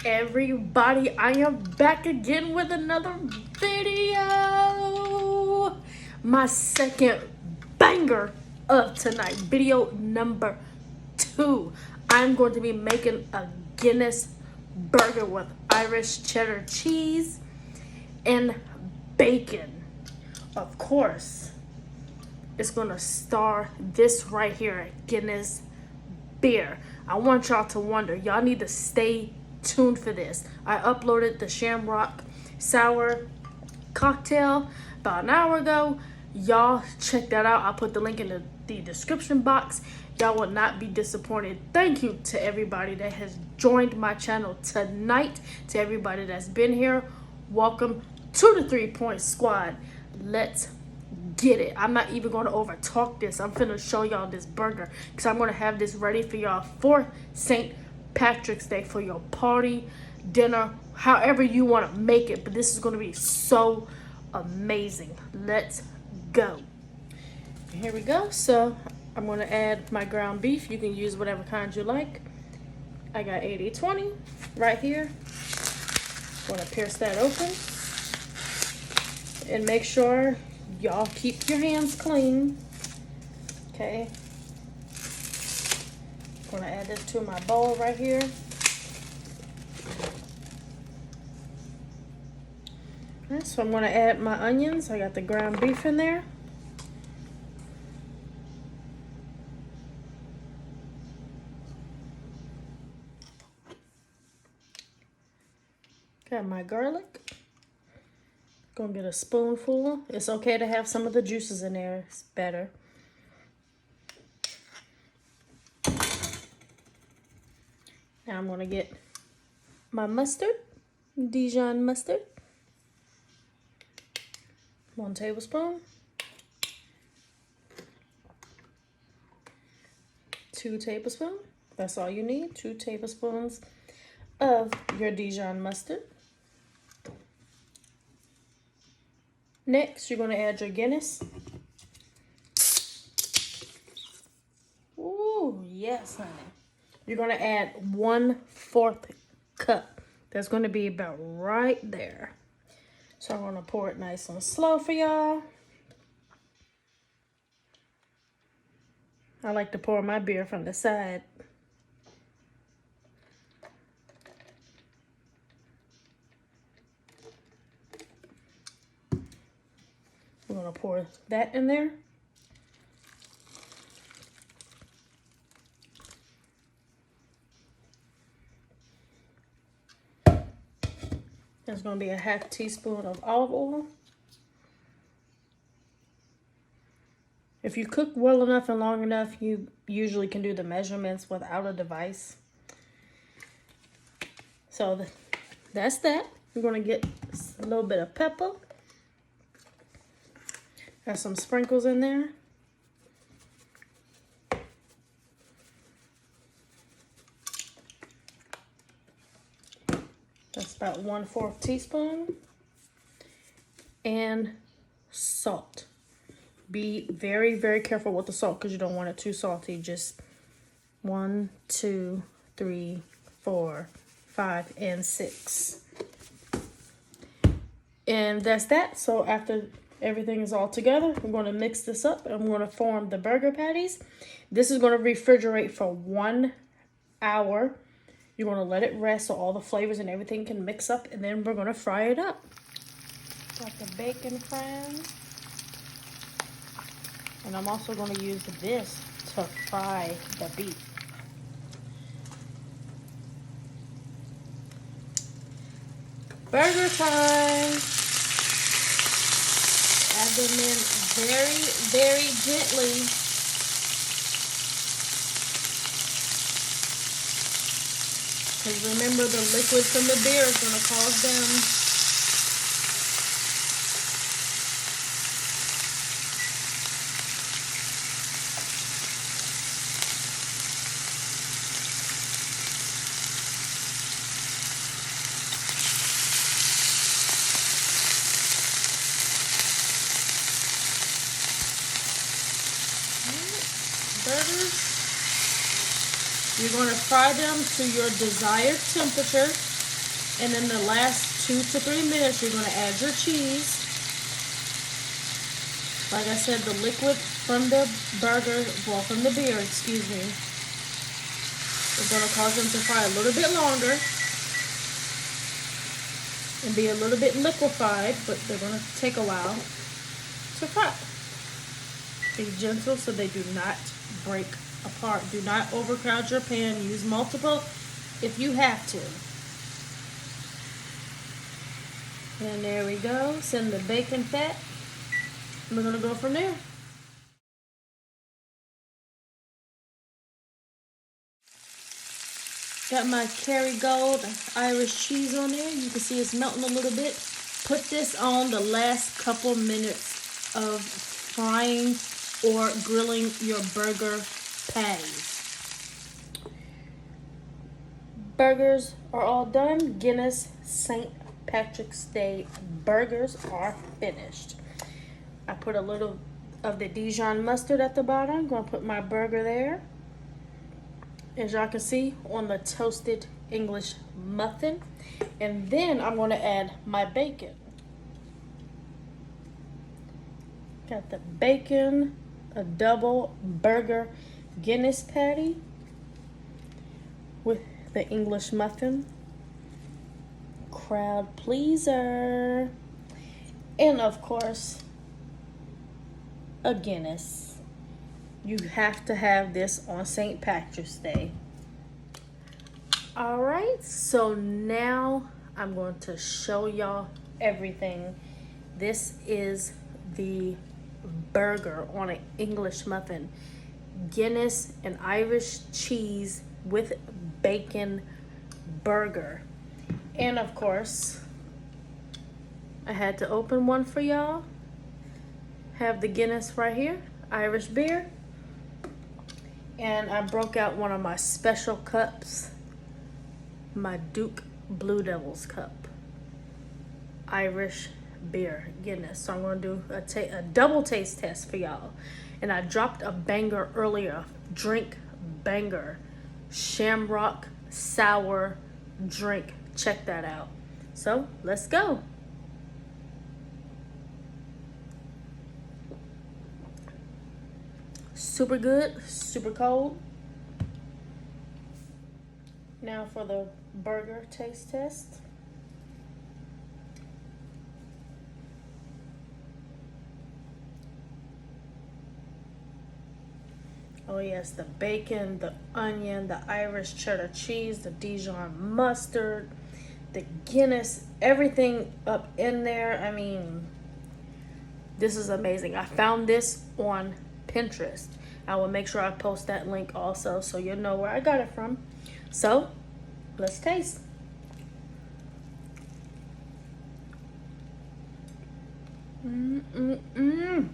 Everybody, I am back again with another video. My second banger of tonight, video number 2. I'm going to be making a Guinness burger with Irish cheddar cheese and bacon. Of course, it's going to star this right here, Guinness Beer. I want y'all to wonder. Y'all need to stay tuned for this. I uploaded the Shamrock Sour cocktail about an hour ago. Y'all check that out. I'll put the link in the description box. Y'all will not be disappointed. Thank you to everybody that has joined my channel tonight. To everybody that's been here, welcome to the 3 Point Squad. Let's get it. I'm not even going to over talk this. I'm finna show y'all this burger because I'm going to have this ready for y'all for St. Patrick's Day, for your party, dinner, however you want to make it. But this is going to be so amazing. Let's go. Here we go. So I'm going to add my ground beef. You can use whatever kind you like. I got 80/20 right here. I'm going to pierce that open and make sure y'all keep your hands clean. Okay. I'm gonna add this to my bowl right here. Okay, so I'm gonna add my onions. I got the ground beef in there. Got my garlic. Gonna get a spoonful. It's okay to have some of the juices in there. It's better. Now I'm gonna get my mustard, Dijon mustard. 1 tablespoon. 2 tablespoons. That's all you need. 2 tablespoons of your Dijon mustard. Next, you're going to add your Guinness. Ooh, yes, honey. You're going to add 1/4 cup. That's going to be about right there. So I'm going to pour it nice and slow for y'all. I like to pour my beer from the side. I'm going to pour that in there. There's going to be a 1/2 teaspoon of olive oil. If you cook well enough and long enough, you usually can do the measurements without a device. So that's that. We're going to get a little bit of pepper. Got some sprinkles in there. That's about 1/4 teaspoon. And salt. Be very, very careful with the salt because you don't want it too salty. Just 1, 2, 3, 4, 5, and 6. And that's that. So after everything is all together, we're going to mix this up and I'm going to form the burger patties. This is going to refrigerate for 1 hour. You're going to let it rest so all the flavors and everything can mix up, and then we're going to fry it up. Got the bacon frying. And I'm also going to use this to fry the beef. Burger time. Add them in very, very gently. Because remember, the liquid from the beer is going to cause them burgers. You're going to fry them to your desired temperature. And in the last 2 to 3 minutes, you're going to add your cheese. Like I said, the liquid from the burger, well, from the beer, excuse me, is going to cause them to fry a little bit longer and be a little bit liquefied, but they're going to take a while to fry. Be gentle so they do not break apart. Do not overcrowd your pan. Use multiple if you have to. And there we go. Send the bacon fat. We're going to go from there. Got my Kerrygold Irish cheese on there. You can see it's melting a little bit. Put this on the last couple minutes of frying or grilling your burger patties. Burgers are all done. Guinness St. Patrick's Day burgers are finished. I put a little of the Dijon mustard at the bottom. I'm going to put my burger there. As y'all can see, on the toasted English muffin. And then I'm going to add my bacon. Got the bacon, a double burger Guinness patty with the English muffin. Crowd pleaser. And of course, a Guinness. You have to have this on St. Patrick's Day. All right, so now I'm going to show y'all everything. This is the burger on an English muffin. Guinness and Irish cheese with bacon burger. And of course, I had to open one for y'all. Have the Guinness right here, Irish beer. And I broke out one of my special cups, my Duke Blue Devils cup, Irish beer, Guinness. So I'm going to do a double taste test for y'all. And I dropped a banger earlier, drink banger, Shamrock sour drink. Check that out. So let's go. Super good, super cold. Now for the burger taste test. Oh yes, the bacon, the onion, the Irish cheddar cheese, the Dijon mustard, the Guinness, everything up in there. I mean, this is amazing. I found this on Pinterest. I will make sure I post that link also so you'll know where I got it from. So, let's taste. Mm-hmm.